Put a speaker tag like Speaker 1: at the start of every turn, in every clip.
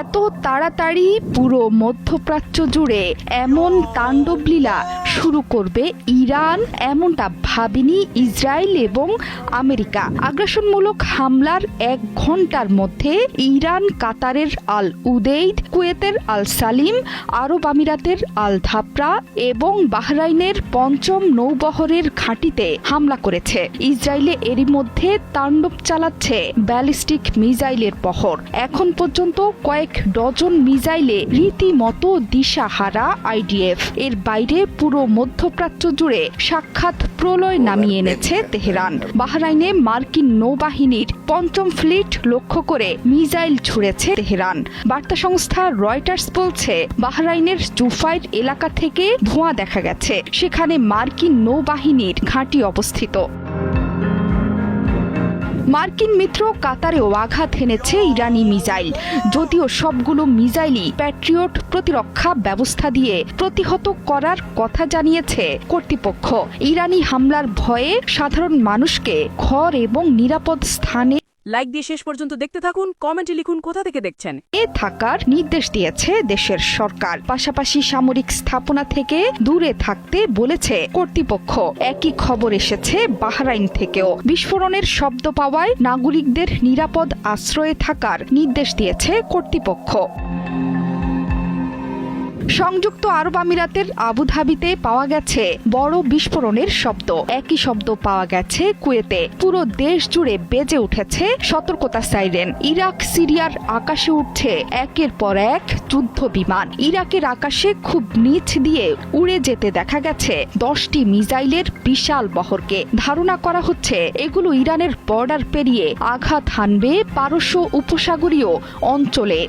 Speaker 1: এত তাড়াতাড়ি পুরো মধ্যপ্রাচ্য জুড়ে এমন তাণ্ডবলীলা শুরু করবে ইরান, এমনটা ভাবেনি ইসরায়েল এবং আমেরিকা। আগ্রাসনমূলক হামলার 1 ঘন্টার মধ্যে ইরান কাতারের আল উদেইদ, কুয়েতের আল সালিম, আরব আমিরাতের আল ধাপরা এবং বাহরাইনের 5ম নৌবহরের ঘাঁটিতে হামলা করেছে। ইসরায়েলে এরই মধ্যে তাণ্ডব চালাচ্ছে ব্যালিস্টিক মিসাইলের বহর। এখন পর্যন্ত কয়েক ডজন মিসাইলে রীতিমতো দিশাহারা আইডিএফ। এর বাইরে পুরো মধ্যপ্রাচ্য জুড়ে সাক্ষাৎ প্রলয় নামিয়ে এনেছে তেহরান। বাহরাইনে মার্কিন নৌবাহিনীর 5ম ফ্লিট লক্ষ্য করে মিসাইল ছুড়েছে তেহরান। বার্তা সংস্থা রয়টার্স বলছে, বাহরাইনের জুফাইর এলাকা থেকে ধোঁয়া দেখা গেছে। সেখানে মার্কিন নৌবাহিনীর ঘাঁটি অবস্থিত। মার্কিন মিত্র কাতারেও আঘাত হেনেছে ইরানি মিসাইল। যদিও সবগুলো মিসাইলই প্যাট্রিয়ট প্রতিরক্ষা ব্যবস্থা দিয়ে প্রতিহত করার কথা জানিয়েছে কর্তৃপক্ষ। ইরানি হামলার ভয়ে সাধারণ মানুষকে ঘর এবং নিরাপদ স্থানে
Speaker 2: লাইক দিয়ে শেষ পর্যন্ত দেখতে থাকুন, কমেন্টে লিখুন কোথা থেকে দেখছেন।
Speaker 1: থাকার নির্দেশ দিয়েছে দেশের সরকার। পাশাপাশি সামরিক স্থাপনা থেকে দূরে থাকতে বলেছে কর্তৃপক্ষ। একই খবর এসেছে বাহরাইন থেকেও। বিস্ফোরণের শব্দ পাওয়ায় নাগরিকদের নিরাপদ আশ্রয়ে থাকার নির্দেশ দিয়েছে কর্তৃপক্ষ। সংযুক্ত আরব আমিরাতের আবুধাবিতে পাওয়া গেছে বড় বিস্ফোরণের শব্দ। একই শব্দ পাওয়া গেছে কুয়েতে। পুরো দেশ জুড়ে বেজে উঠেছে সতর্কতা সাইরেন। ইরাক সিরিয়ার আকাশে উঠছে একের পর এক যুদ্ধ বিমান। ইরাকের আকাশে খুব নিচ দিয়ে উড়ে যেতে দেখা গেছে 10টি মিসাইলের বিশাল বহরকে। ধারণা করা হচ্ছে এগুলো ইরানের বর্ডার পেরিয়ে আঘাত হানবে পারস্য উপসাগরীয় অঞ্চলে।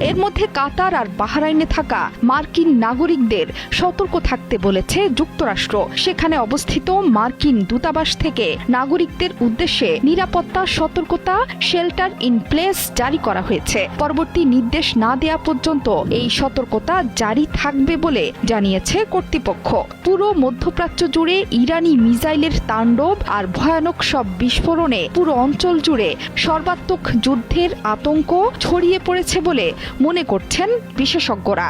Speaker 1: এর মধ্যে কাতার আর বাহরাইনে থাকা মার্কিন নাগরিকদের সতর্ক থাকতে বলেছে যুক্তরাষ্ট্র। সেখানে অবস্থিত মার্কিন দূতাবাস থেকে নাগরিকদের উদ্দেশ্যে নিরাপত্তা সতর্কতা শেল্টার ইন প্লেস জারি করা হয়েছে। পরবর্তী নির্দেশ না দেয়া পর্যন্ত এই সতর্কতা জারি থাকবে বলে জানিয়েছে কর্তৃপক্ষ। পুরো মধ্যপ্রাচ্য জুড়ে ইরানি মিসাইলের তাণ্ডব আর ভয়ানক সব বিস্ফোরণে পুরো অঞ্চল জুড়ে সর্বাত্মক যুদ্ধের আতঙ্ক ছড়িয়ে পড়েছে বলে মনে করছেন বিশেষজ্ঞরা।